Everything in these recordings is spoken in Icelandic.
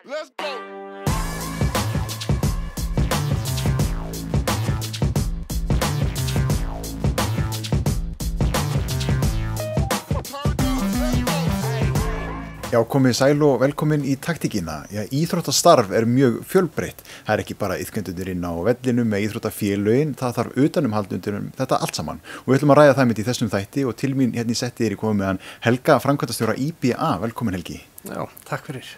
Let's go. Já, komið sæl og velkomin í taktíkina. Já, íþróttastarf mjög fjölbreytt. Það ekki bara iðkendunir inn á vellinum með íþróttafélögin, það þarf utanumhald undir þetta allt saman. Og við ætlum að ræða það mitt í þessum þætti og til mín hérna í setti komið með hann Helga, framkvæmdastjóra IBA. Velkomin Helgi. Já, takk fyrir.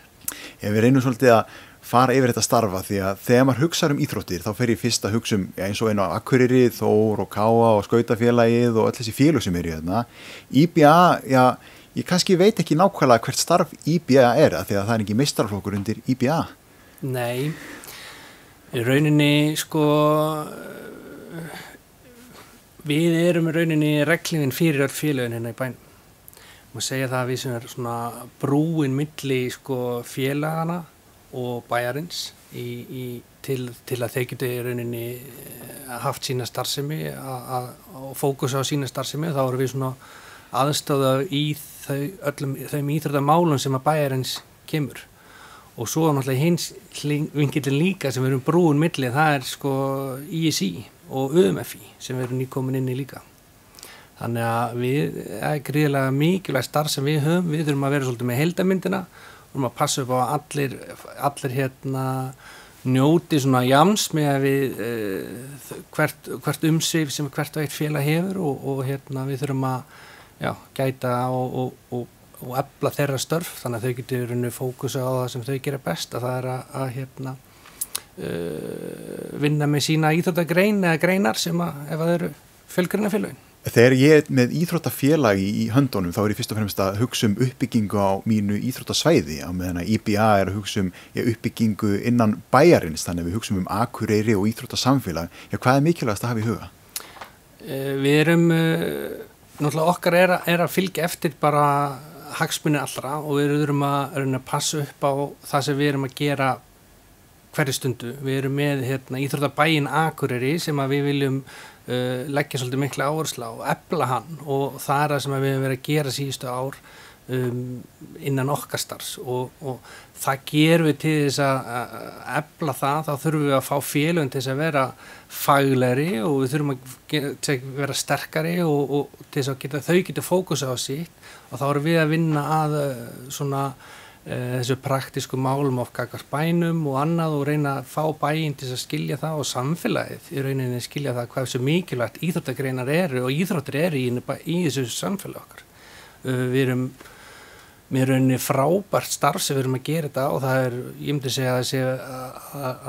Við reynum svolítið að fara yfir þetta starfa því að þegar maður hugsar íþróttir þá fer ég fyrst að hugsa eins og einu á Akureyri, Þór og Káa og Skautafélagið og öll þessi félög sem í þarna. IBA, já, ég kannski veit ekki nákvæmlega hvert starf IBA að því að það ekki meistaraflokkur undir IBA. Nei, í rauninni við erum í rauninni reglingin fyrir öll félögin hérna í bænum. Má segja það að við sem svona brúin milli félagana og bæjarins til að þeir geti í rauninni haft sína starfsemi og fókusa á sína starfsemi. Þá erum við svona aðstöða í þeim íþróttamálum sem að bæjarins kemur. Og svo náttúrulega hins vinkillin líka sem við erum brúin milli, það ISI og UMFI sem við erum nýkomin inn í líka. Þannig að gríðarlega mikilvægt starf sem við höfum, við þurfum að vera svolítið með heildarmyndina, við þurfum að passa upp á að allir njóti svona jafns með að við hvert umsvif sem hvert og eitt félag hefur og við þurfum að gæta og efla þeirra störf, þannig að þau getur fókusa á það sem þau gera best, að það að vinna með sína íþróttagrein eða greinar sem ef það eru fjölgreinafélögin. Þegar ég með íþróttafélagi í höndunum þá ég fyrst og fremst að hugsa uppbyggingu á mínu íþróttasvæði á meðan að IBA að hugsa uppbyggingu innan bæjarins, þannig að við hugsa Akureyri og íþróttasamfélag. Já, hvað mikilvægast að hafa í huga? Við erum náttúrulega okkar að fylgja eftir bara hagsmuni allra og við erum að passa upp á það sem við erum að gera hverju stundu. Við erum með íþróttabæinn Akureyri sem að við viljum leggja svolítið mikla áherslu á og efla hann og það það sem við höfum verið að gera síðustu ár innan okkar starfs og það gerum við til þess að efla það, þá þurfum við að fá félögin til þess að vera faglegri og við þurfum að vera sterkari og til þess að þau geta fókusa á sitt og þá erum við að vinna að svona þessu praktísku málum okkar bænum og annað og reyna að fá bæinn til að skilja það og samfélagið í rauninni skilja það hvað svo mikilvægt íþróttagreinar eru og íþróttir eru í þessu samfélagi okkar. Við erum með rauninni frábært starf sem við erum að gera þetta og það ég myndi segja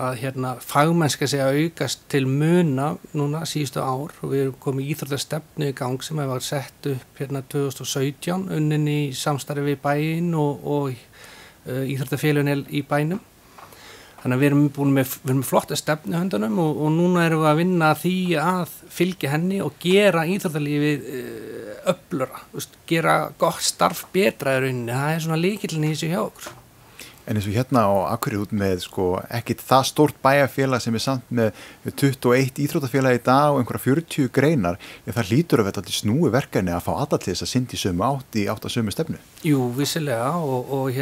að fagmennska sé að aukast til muna núna síðustu ár og við erum komið íþróttastefnu í gang sem var sett upp 2017 unnin í samstarfi við bæinn og íþróttafélögin í bænum. Þannig að við erum með flotta stefnu í höndunum og núna erum við að vinna því að fylgja henni og gera íþróttalífið öflura, gera gott starf betra í rauninni. Það svona lykillinn í þessu hjá okkur. En eins og hérna á Akureyri út með ekkit það stórt bæjarfélag sem samt með 21 íþróttafélag í dag og einhverja 40 greinar, það hlýtur að vera allir snúi verkefni að fá alla til þess að synda í sömu átt að sömu stefnu. Jú, vissilega og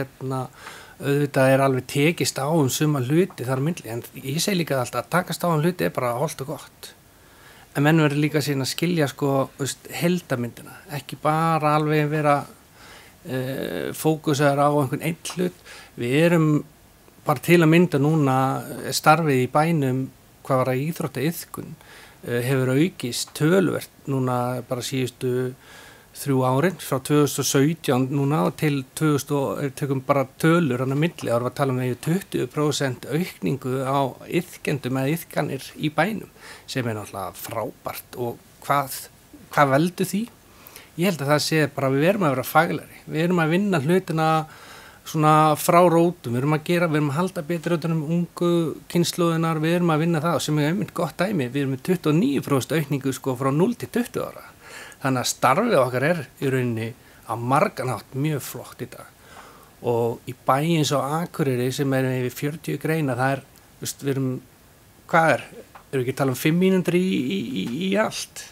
auðvitað alveg tekist á suma hluti þar myndli, en ég segi líka alltaf að takast á hluti bara holdt og gott. En menn verður líka síðan að skilja heildarmyndina, ekki bara alveg vera fókusaður á einhvern einn hlut. Við erum bara til að mynda núna starfið í bænum hvað var að íþróttaiðkun hefur aukist töluvert núna bara síðustu 3 árin, frá 2017 núna til 2000, tökum bara tölur hann að milli, þá erum við að tala 20% aukningu á iðkendum eða iðkanir í bænum sem náttúrulega frábært og hvað veldur því? Ég held að það sé bara við erum að vera faglegri, við erum að vinna hlutina svona frá rótum, við erum að halda betur utan ungu kynslóðinar, við erum að vinna það sem einmitt gott dæmi, við erum með 29% aukningu frá 0 til 20 ára. Þannig að starfið okkar í rauninni á margan hátt mjög flott í dag og í bæins á Akureyri sem yfir 40 greina, það við erum, erum við ekki að tala 5 mínútur í allt,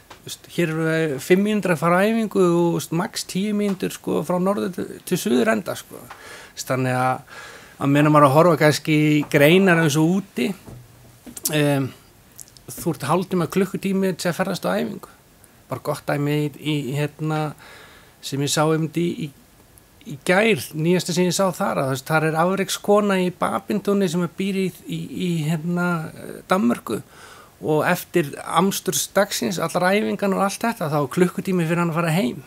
hér eru við 5 mínútur að fara á æfingu og max 10 mínútur frá norður til suður enda, þannig að að meina maður að horfa kannski greinar eins og úti þú ert hálftíma klukkutími til að ferðast á æfingu bara gott dæmi í sem ég sá í gær, nýjasta sem ég sá þar að þar afrekskona í Babindóni sem býr í Danmörku og eftir amstursdagsins allar æfingan og allt þetta þá klukkutími fyrir hann að fara heim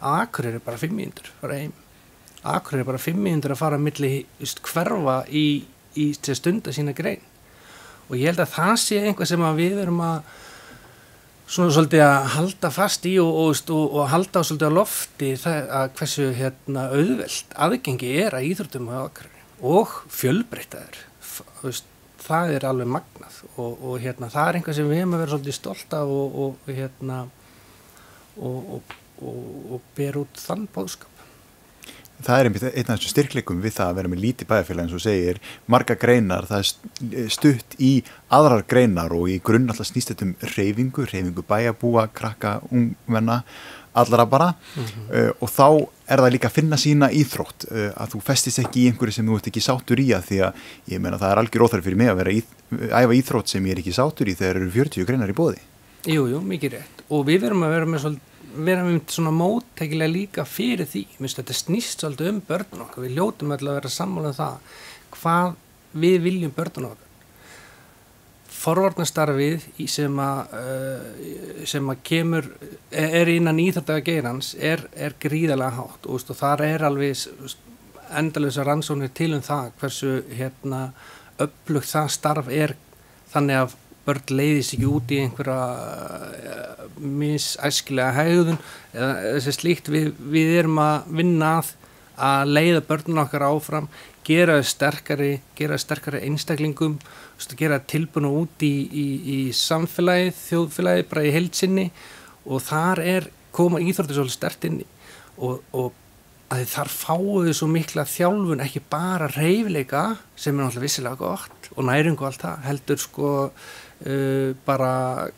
á Akureyri bara 5 mínútur fara heim á Akureyri bara 5 mínútur að fara milli hverfa í stunda sína grein og ég held að það sé einhvað sem að við erum að svona svolítið að halda fast í og halda á svolítið á lofti það að hversu auðvelt aðgengi að íþróttum á Akureyri og fjölbreyttaður það alveg magnað og það einhvað sem við hefum að vera svolítið stolt af og ber út þann boðskap. Það einmitt einn af þessum styrkleikum við það að vera með lítið bæjarfélag eins og segir, marga greinar, það stutt í aðrar greinar og í grunn alltaf snýst þetta hreyfingu bæjarbúa, krakka, ungmenna, allara bara og þá það líka að finna sína íþrótt að þú festist ekki í einhverju sem þú ert ekki sáttur í að því að ég meina það algjör óþarfi fyrir mig að vera æfa íþrótt sem ég ekki sáttur í þegar eru 40 greinar í boði. Jú, mikið rétt og við verum að vera með svona móttækilega líka fyrir því. Þetta snýst svolítið börnun okkar. Við hljótum öll að vera sammála það hvað við viljum börnun okkar. Forvarnastarfið sem að kemur innan íþróttageirans er gríðarlega hátt og þar alveg endalausar rannsóknir til það hversu öflugt það starf þannig að börn leiðist ekki út í einhverja misæskilega hegðun eða þessi slíkt við erum að vinna að leiða börnun okkar áfram gera sterkari einstaklingum gera tilbúna út í samfélagið, þjóðfélagið bara í heild sinni og þar koma íþróttir svolítið sterkt inn í og að þar fáum við svo mikla þjálfun ekki bara hreyfileika sem náttúrulega vissilega gott og næringu og allt það heldur bara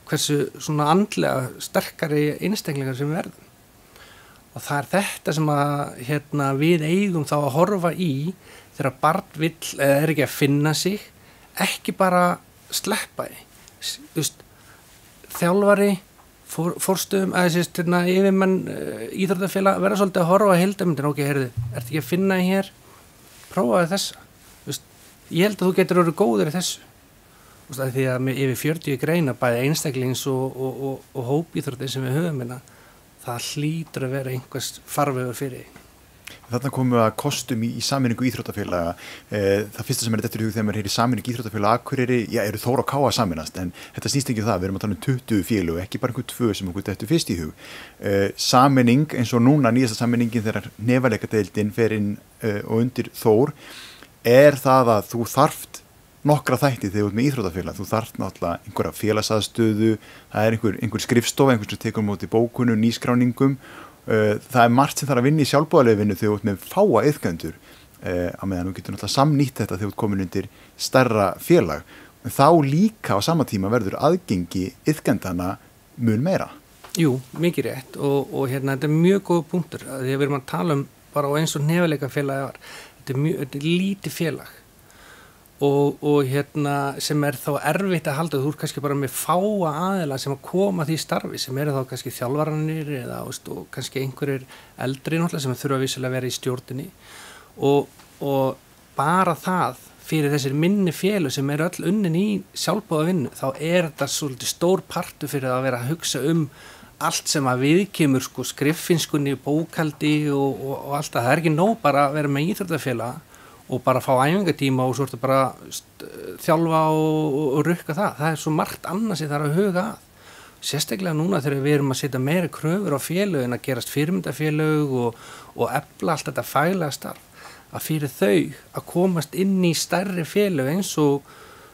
hversu svona andlega sterkari einstaklingar sem við verðum og það þetta sem að við eigum þá að horfa í þegar barn vill eða ekki að finna sig ekki bara sleppa því þjálfari forstöðum yfirmenn íþróttafélag verða svolítið að horfa á heildamyndin ok, ertu ekki að finna hér prófaðu þessa ég held að þú getur orðið góður í þessu því að með yfir 40 greina bæði einstaklings og hópíþróttir sem við höfum það hlýtur að vera einhvers farvegur fyrir því. Þarna komum við að kostum í sameiningu íþróttafélaga. Það fyrsta sem dettur í hug þegar maður heyrir sameiningu íþróttafélaga Akureyri, eru Þór og Káa sameinast, en þetta snýst ekki það, við erum að tala 20 félög, ekki bara einhver 2 sem okkur dettur fyrst í hug. Sameining, eins og núna nýjasta sameiningin þegar nefaleikadeildin fer inn og undir Þór, það að þú þarft nokkra þætti þegar þú ert með íþróttafélag, þú þarft náttúrulega einhverja félagsaðstöðu, það einhver skrifstofa, einhver sem tekur móti bókunum, nýskráningum, það margt sem þarf að vinna í sjálfboðaliðavinnu þegar þú ert með fáa iðkendur á meðan þú getur náttúrulega samnýtt þetta þegar þú ert komin undir stærra félag en þá líka á sama tíma verður aðgengi iðkendana mun meira. Jú, mikið rétt og þetta mjög góð punktur þegar við erum að tala bara á eins og nefaleikafélagi var þetta lítið félag og sem þá erfitt að halda þú ert kannski bara með fáa aðila sem að koma því starfi sem þá kannski þjálfaranir eða og kannski einhverjir eldri náttúrulega sem þurfa vissulega að vera í stjórninni og bara það fyrir þessir minni félög sem öll unnin í sjálfboðavinnu þá þetta svolítið stór partur fyrir að vera að hugsa allt sem að viðkemur skriffinskunni, bókaldi og allt það er ekki nóg bara að vera með íþróttafélag og bara fá æfingatíma og svo ertu bara þjálfa og rukka það svo margt annað sem þarf að huga að sérstaklega núna þegar við erum að setja meira kröfur á félögin að gerast fyrirmyndafélög og efla allt þetta faglega starf að fyrir þau að komast inn í stærri félög eins og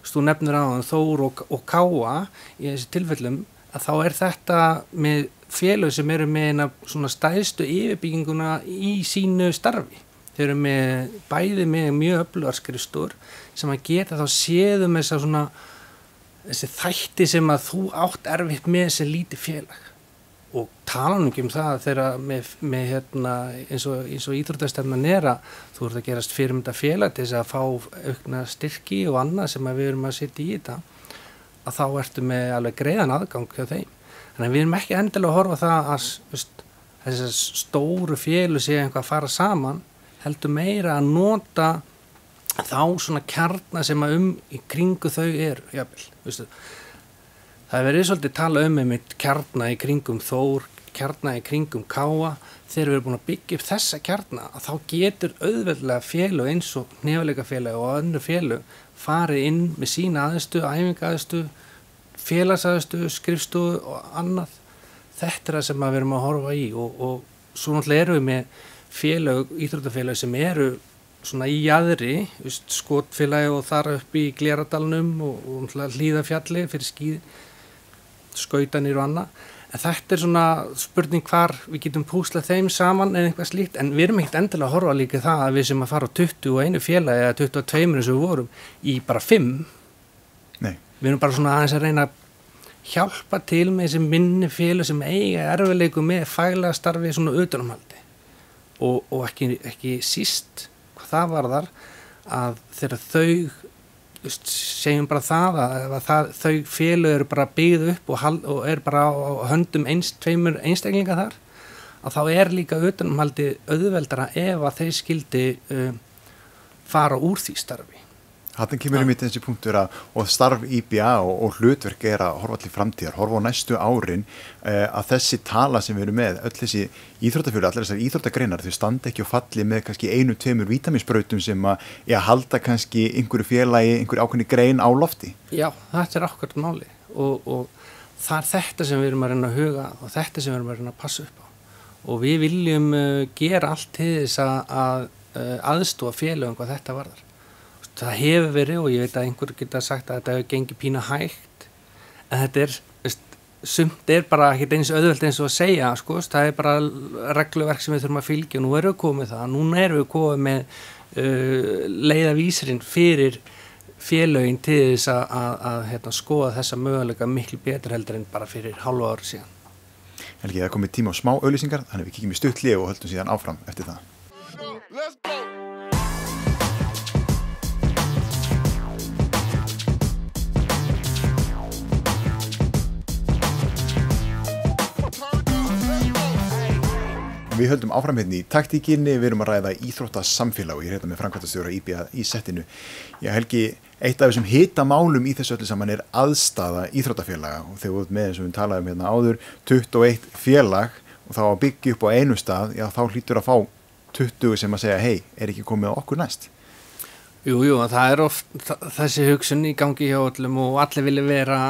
þú nefnir áðan Þór og Káa í þessi tilfellum að þá þetta með félög sem eru með eina svona stæðstu yfirbygginguna í sínu starfi. Þeir eru bæði með mjög öflugar skrifstofur sem að geta þá séðum þessi þætti sem að þú átt erfitt með þessi lítið félag og tala nú ekki það þegar með hérna, eins og íþróttastefnan að þú ert að gerast fyrirmynda félag til þess að fá aukna styrki og annað sem við erum að setja í þetta, að þá ertu með alveg greiðan aðgang hjá þeim. Þannig að við erum ekki endilega að horfa það að þessar stóru félög sé eitthvað að fara saman, heldur meira að nota þá svona kjarna sem að í kringu þau jafnvel, veistu. Það verið svolítið tala einmitt kjarna í kringum Þór, kjarna í kringum Káa. Þegar við erum búin að byggja upp þessa kjarna, að þá getur auðveldlega félög eins og hnefileikafélög og önnur félög farið inn með sína aðstöðu, æfingaaðstöðu, félagsaðstöðu, skrifstofu og annað. Þetta það sem við erum að horfa í og svo náttúrulega erum við með félög, íþróttafélög sem eru svona í jaðri, skotfélagi og þar upp í Gleradalnum og Hlíðarfjalli fyrir skautanir og annað. En þetta svona spurning hvar við getum púslað þeim saman eða eitthvað slíkt, en við erum ekkert endilega að horfa líka það að við sem að fara á 21 félagi eða 22 eins og við vorum í bara 5. Nei. Við erum bara svona aðeins að reyna að hjálpa til með þessi minni félög sem eiga erfiðleikum með faglega starfi svona utanumhaldi og ekki síst hvað það varðar að þegar þau segjum bara það að þau félög eru bara byggð upp og er bara á höndum tveimur einstaklinga þar, að þá líka utanumhaldi auðveldara ef að þeir skildi fara úr því starfi. Þarna kemur mitt þessi punktur og starf IBA og hlutverk að horfa til framtíðar, horfa á næstu árin, að þessi tala sem við erum með, öll þessi íþróttafélög, allar þessar íþróttagreinar, þau standa ekki og falli með kannski 1-2 vítamínsbrautum sem að halda kannski einhverju félagi, einhverju ákveðni grein á lofti. Já, þetta akkúrat máli og það þetta sem við erum að reyna að huga og þetta sem við erum að reyna að passa upp á. Og við viljum gera allt til þess að aðstoða félögum hvað þetta varðar. Það hefur verið og ég veit að einhver geta sagt að þetta hefur gengið pínu hægt, en þetta sumt bara ekki eins auðvelt eins og að segja, það bara regluverk sem við þurfum að fylgja og nú erum við komið það, núna erum við komið með leiðavísirinn fyrir félögin til þess að skoða þessa möguleika miklu betur heldur en bara fyrir hálfu ári síðan. Helgi, það komið tíma á smá auglýsingar, þannig við kíkjum í stutt hlé og höldum síðan áfram eftir það. Við höldum áfram hérna í taktíkinni, við erum að ræða íþróttasamfélag og ég með framkvæmdastjóra IBA í settinu. Helgi, eitt af þessum hitamálum í þessu öllu saman aðstaða íþróttafélaga og þegar við með eins og við talaðum hérna áður 21 félag og þá að byggja upp á einu stað, já þá hlýtur að fá 20 sem að segja, hei, ekki komið á okkur næst? Jú, það oft þessi hugsun í gangi hjá öllum og allir vilja vera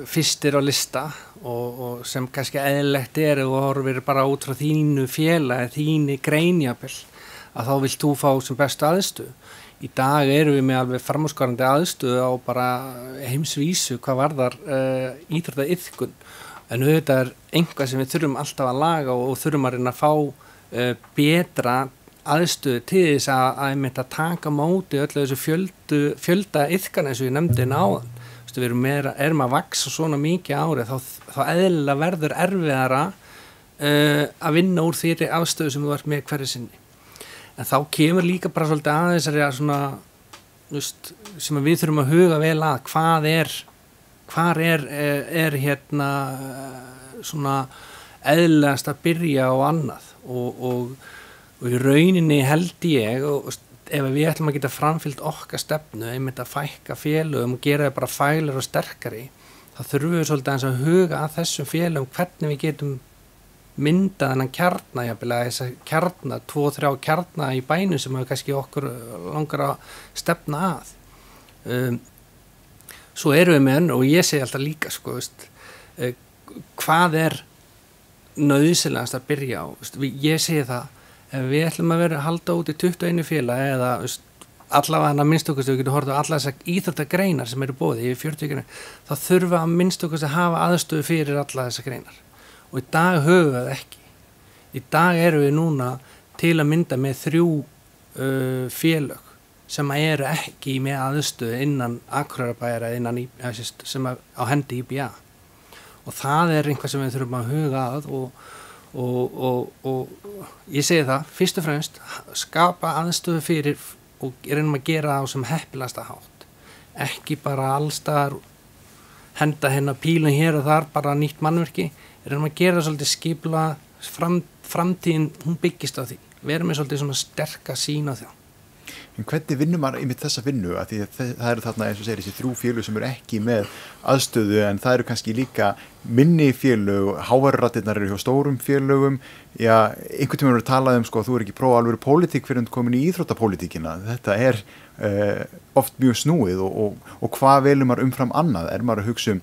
fyrstir á lista og sem kannski eðlilegt og horfir bara út frá þínu félagi, þínu greinjafel, að þá vilt þú fá sem bestu aðstöðu. Í dag erum við með alveg framúrskarandi aðstöðu á bara heimsvísu hvað varðar íþróttaiðkun, en auðvitað einhvað sem við þurfum alltaf að laga og þurfum að reyna að fá betra aðstöðu til þess að taka móti öllu þessu fjölda iðkan eins og ég nefndi áðan. Við erum að vaksa svona mikið árið, þá eðlilega verður erfiðara að vinna úr þeirri aðstöðu sem þú ert með hverju sinni. En þá kemur líka bara svolítið aðeins svona, sem við þurfum að huga vel að hvar er hérna svona eðlilegast að byrja og annað og í rauninni held ég og ef við ætlum að geta framfylgt okkar stefnu einmitt að fækka félögum og gera það bara faglegri og sterkari, þá þurfum við svolítið aðeins að huga að þessum félögum hvernig við getum myndað þennan kjarna, þessa kjarna, 2-3 kjarna í bænum sem við kannski okkur langar að stefna að. Svo erum við með og ég segi alltaf líka, hvað nauðsynlegast að byrja á? Ég segi það, ef við ætlum að halda út í 21 félag eða allavega minnst okkur við getum horft á alla þessar íþróttagreinar sem eru boðið yfir 40 greinar, þá þurfa að minnst okkur að hafa aðstöðu fyrir alla þessar greinar og í dag höfum við það ekki. Í dag erum við núna til að mynda með 3 félög sem eru ekki með aðstöðu innan Akureyrarbæjar eða sem á hendi IBA og það einhvað sem við þurfum að huga að og ég segi það, fyrst og fremst skapa aðstöðu fyrir og reynum að gera það á sem heppilasta hátt, ekki bara allstaðar henda pílun hér og þar bara nýtt mannverki, reynum að gera það svolítið skipla, framtíðin hún byggist á því, við erum með svolítið svona sterka sýn á það. En hvernig vinnur maður einmitt þessa vinnu? Að því að það eru þarna, eins og segir, þessi 3 félög sem eru ekki með aðstöðu, en það eru kannski líka minni félög, háværuraddirnar eru hjá stórum félögum. Já, einhvern tímann eru talað sko, þú ekki prófa alveg pólitík fyrir að komin í íþróttapólitíkina. Þetta oft mjög snúið og hvað velur maður umfram annað? Maður að hugsa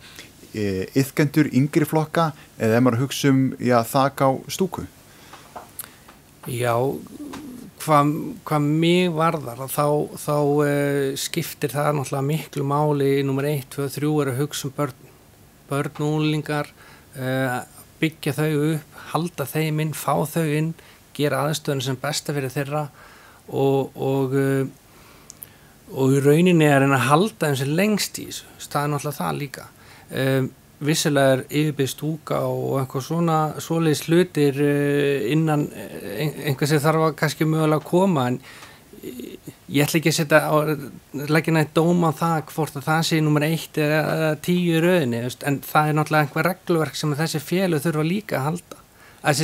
iðkendur, yngri flokka, eða maður að hugsa þak á stúku? Já, hvað mig varðar þá skiptir það náttúrulega miklu máli nummer 1, 2, 3 að hugsa börn og unglingar, byggja þau upp, halda þeim inn, fá þau inn, gera aðstöðun sem besta fyrir þeirra og í rauninni að reyna að halda þeim sem lengst í þessu, það náttúrulega það líka. Vissulega yfirbyggð stúka og eitthvað svoleiðis hlutir innan einhver sem þarf að kannski mögulega að koma, en ég ætla ekki að leggja neitt dóma á það hvort að það sé nummer 1 eða 10 í röðinni, en það náttúrulega einhver regluverk sem þessi félög þurfa líka að halda, að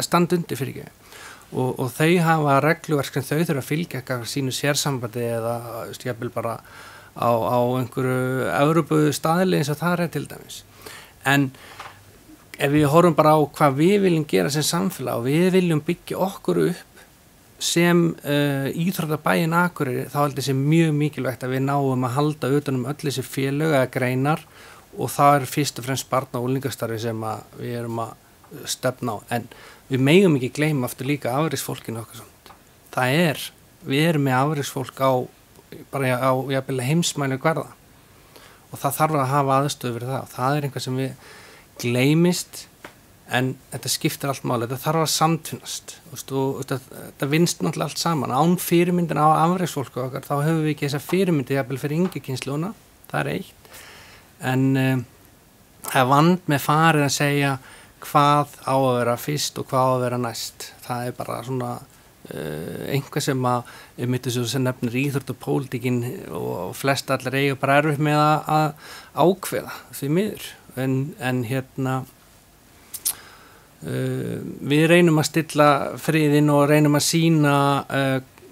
standa undir fyrir ekki. Og þau hafa regluverk sem þau þurfa að fylgja eitthvað sínu sérsambandi eða jafnvel bara á einhverju Evrópu staðli eins og það til dæmis. En ef við horfum bara á hvað við viljum gera sem samfélag og við viljum byggja okkur upp sem íþróttabæinn Akureyri, þá held ég sé mjög mikilvægt að við náum að halda utan öll þessi félög eða greinar, og það fyrst og fremst barna- og unglingastarfi sem við erum að stefna á. En við megum ekki gleyma aftur líka afreksfólkinu okkar svona. Við erum með afreksfólk bara á heimsmæli hverða. Og það þarf að hafa aðstöðu fyrir það. Það einhvað sem við gleymist, en þetta skiptir allt máli. Þetta þarf að samtvinnast. Og þetta vinnst náttúrulega allt saman. Án fyrirmyndin á afreksfólku okkar, þá höfum við ekki þessa fyrirmyndi jafnvel fyrir yngri kynslóna. Það eitt. En það vand með farið að segja hvað á að vera fyrst og hvað á að vera næst. Það bara svona einhvað sem sem nefnir íþróttapólitíkin og flest allir eiga bara erfitt með að ákveða því miður, en við reynum að stilla friðinn og reynum að sýna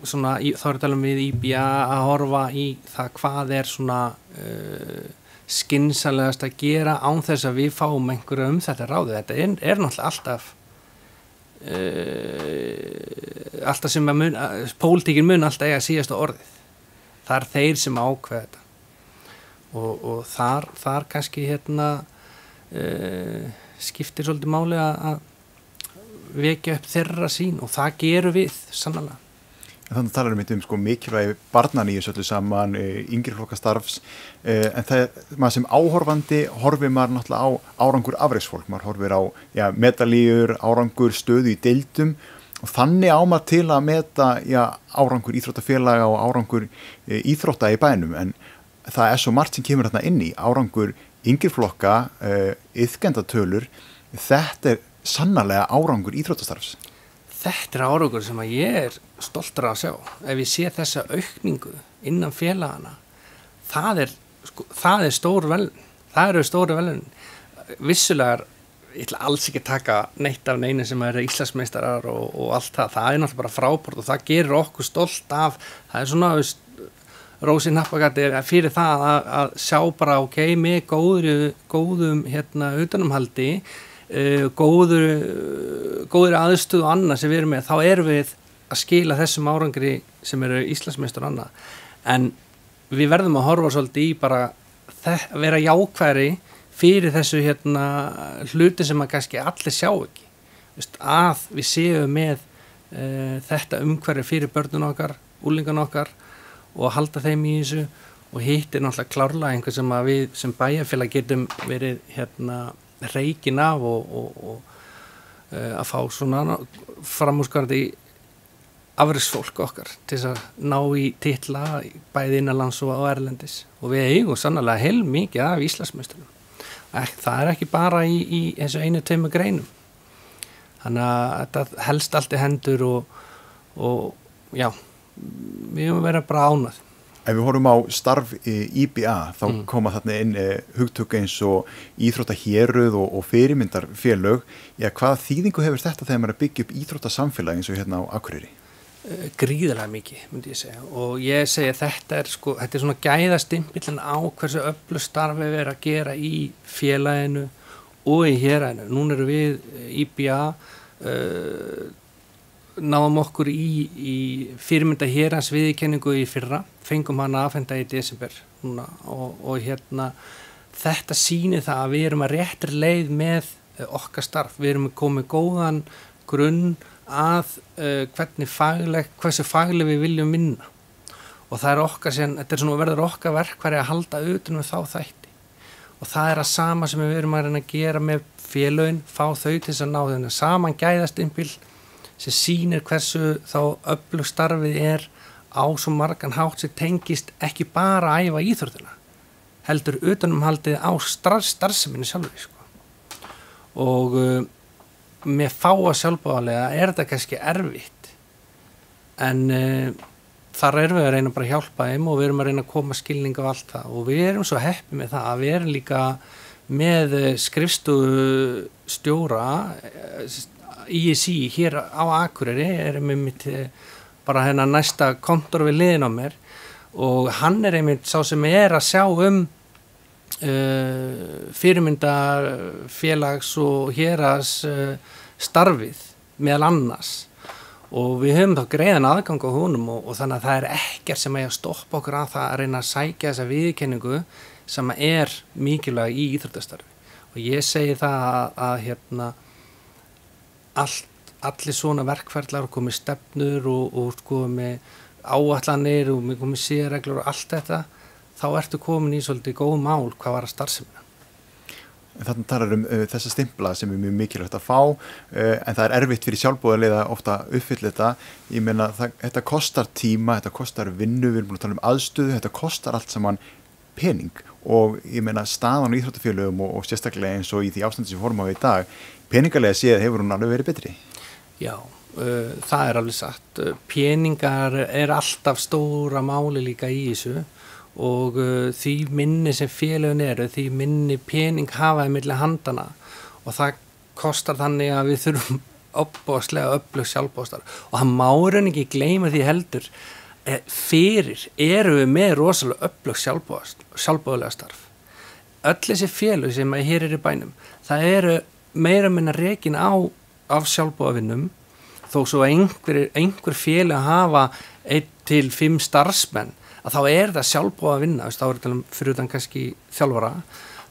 svona, þá talum við IBA að horfa í það hvað svona skynsamlegast að gera án þess að við fáum einhverju þetta ráði. Þetta náttúrulega alltaf sem pólitíkin mun alltaf eiga síðasta orðið. Það þeir sem ákveða þetta og þar kannski skiptir svolítið máli að vekja upp þeirra sín, og það gerum við sannlega. Þannig talar við mikilvægi barnanna í þessu öllu saman, yngri flokkastarfs, en maður sem áhorfandi horfir maður náttúrulega á árangur afreksfólk, maður horfir á medalíur, árangur, stöðu í deildum, og þannig á maður til að meta árangur íþróttafélaga og árangur íþrótta í bænum, en það svo margt sem kemur þarna inn í, árangur yngri flokka, iðkendatölur, þetta sannarlega árangur íþróttastarfs. Þetta árangur sem ég stoltur að sjá. Ef ég sé þessa aukningu innan félagana, það er stór velun. Það eru stóru velun. Vissulega ég ætla alls ekki að taka neitt af neinu sem Íslandsmeistarar og allt það. Það náttúrulega bara frábært og það gerir okkur stolt af. Það svona rósi hnappagati fyrir það að sjá bara með góðum utanumhaldi, góður aðstöðu og annað sem við erum með, þá erum við að skila þessum árangri sem eru Íslandsmeistar og annað, en við verðum að horfa svolítið í bara að vera jákværi fyrir þessu hluti sem að kannski allir sjá ekki, að við séum með þetta umhverfi fyrir börnun okkar, úlingan okkar, og halda þeim í þessu, og hitt náttúrulega klárlega einhver sem að við sem bæjarfélag getum verið reikin af og að fá svona framúrskarandi afreksfólk okkar til þess að ná í titla bæði innanlands og erlendis, og við eigum sannarlega heilmikið af Íslandsmeisturum, það ekki bara í þessu einu tveimur greinum. Þannig að þetta helst allt í hendur og já, við höfum verið bara ánað. Ef við horfum á starf IBA þá koma þarna inn hugtök eins og íþróttahéruð og fyrirmyndarfélög. Já, hvaða þýðingu hefur þetta þegar maður byggja upp íþróttasamfélag eins og hérna á Akureyri? Gríðarlega mikið, myndi ég segja. Og ég segi að þetta er svona gæðastimpillin á hversu öflugt starf við verið að gera í félaginu og í héraðinu. Núna erum við IBA náðum okkur í fyrirmynda hérans viðurkenningu í fyrra, fengum hana afhenta í desember núna og hérna þetta sýnir það að við erum að réttri leið með okkar starf, við erum komið góðan grunn að hversu fagleg við viljum vinna og það okkar sem, þetta er svona verður okkar verkfæri að halda utan við þá þætti og það að sama sem við erum að reyna að gera með félögin, fá þau til þess að ná þennan saman gæðastimpil sem sýnir hversu þá öflugt starfið á svo margan hátt sem tengist ekki bara að æfa íþróttina, heldur utanumhaldið á starfseminni sjálfur, sko. Og með fáa sjálfboðalega þetta kannski erfitt, en þar erum við að reyna bara að hjálpa þeim og við erum að reyna að koma skilning á allt það og við erum svo heppið með það að við erum líka með skrifstofustjóra ISI hér á Akureyri erum einmitt bara hérna næsta kontor við liðin á mér og hann einmitt sá sem að sjá fyrirmyndafélags og héras starfið meðal annars og við höfum þá greiðan aðgang á honum og þannig að það ekkert sem að stoppa okkur að það að reyna að sækja þessa viðurkenningu sem mikilvæg í íþróttastarfi og ég segi það að hérna allir svona verkferðlar og komið stefnur og sko með áætlanir og komið sérreglur og allt þetta, þá ertu komin í svolítið góð mál hvað var að starfsemina. Þarna talar þessa stimpla sem mjög mikilvægt að fá, en það erfitt fyrir sjálfboðaliða ofta að uppfylla þetta. Ég meina, þetta kostar tíma, þetta kostar vinnu, við erum búin að tala aðstöðu, þetta kostar allt saman pening og ég meina staðan í íþróttafélögum og sérstaklega eins og í því ástandi sem fórum á í dag, peningalega séð hefur hún alveg verið betri. Já, það alveg satt. Peningar alltaf stóra máli líka í þessu og því minni sem félögin því minni pening hafaði milli handana og það kostar þannig að við þurfum opbóðslega öflug sjálfboðastarf og það má raun ekki gleyma því heldur fyrir erum við með rosalega öflug sjálfboðalega starf. Öll þessi félög sem hér í bænum, það meira minna rekin af sjálfboðavinnum þó svo einhver félög hafa 1 til 5 starfsmenn að þá það sjálfboða vinna, þá það fyrir utan kannski þjálfara,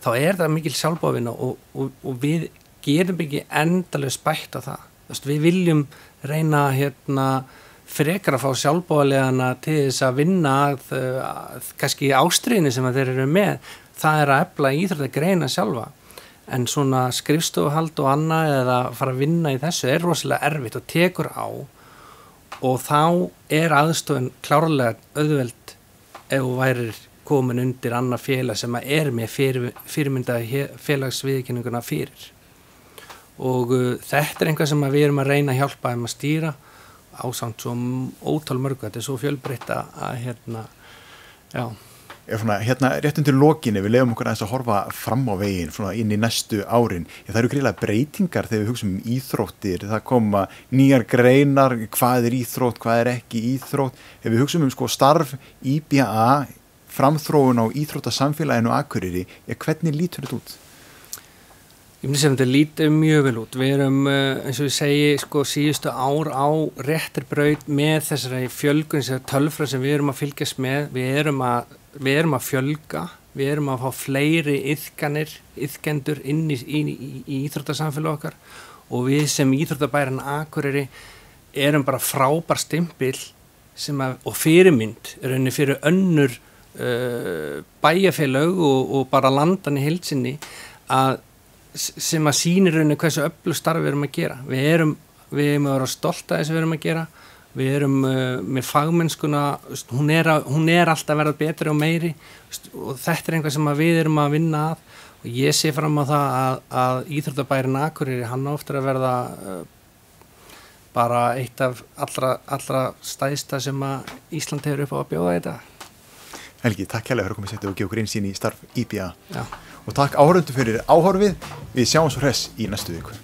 þá það mikil sjálfboða vinna og við getum ekki endalega spætt á það. Við viljum reyna frekar að fá sjálfboðalegana til þess að vinna kannski ástríðinni sem þeir eru með, það að efla íþróttagreina sjálfa. En svona skrifstofuhald og annað eða fara að vinna í þessu rosalega erfitt og tekur á og þá aðstofan klárlega auðveld ef þú værir komin undir annað félag sem með fyrirmynda félagsviðurkenninguna fyrir. Og þetta eitthvað sem við erum að reyna að hjálpa þeim að stýra ásamt svo ótal mörgu, þetta svo fjölbreytt að já. Hérna rétt undir lokinni, við lefum okkur aðeins að horfa fram á veginn svona inn í næstu árin. Það eru gríðarlega breytingar þegar við hugsum íþróttir, það koma nýjar greinar, hvað íþrótt, hvað ekki íþrótt. Ef við hugsum sko starf IBA, framþróun á íþróttasamfélaginu Akureyri, hvernig lítur þetta út? Ég myndi sem þetta lítið mjög vel út. Við erum, eins og ég segi, sko síðustu ár á réttir braut með þessari fjölgun, þessari tölfra sem við erum að fylgjast með. Við erum að fjölga, við erum að fá fleiri iðkendur inn í íþróttasamfélag okkar og við sem íþróttabærin Akureyri erum bara frábær stimpil og fyrirmynd rauninni fyrir önnur bæjarfélög og bara landan í heild sinni sem sýnir rauninni hversu öflug starf við erum að gera. Við erum að vera stolt af þess við erum að gera. Við erum með fagmennskuna, hún alltaf að verða betri og meiri og þetta eitthvað sem við erum að vinna að og ég sé fram á það að íþróttabærin Akureyri, hann á eftir að verða bara eitt af allra stæðsta sem að Ísland hefur upp á að bjóða þetta. Helgi, takk kærlega fyrir að koma að setja og gefa okkur innsýn í starf IBA. Já. Og takk áhorfendur fyrir áhorfið. Við sjáum svo hress í næstu viku.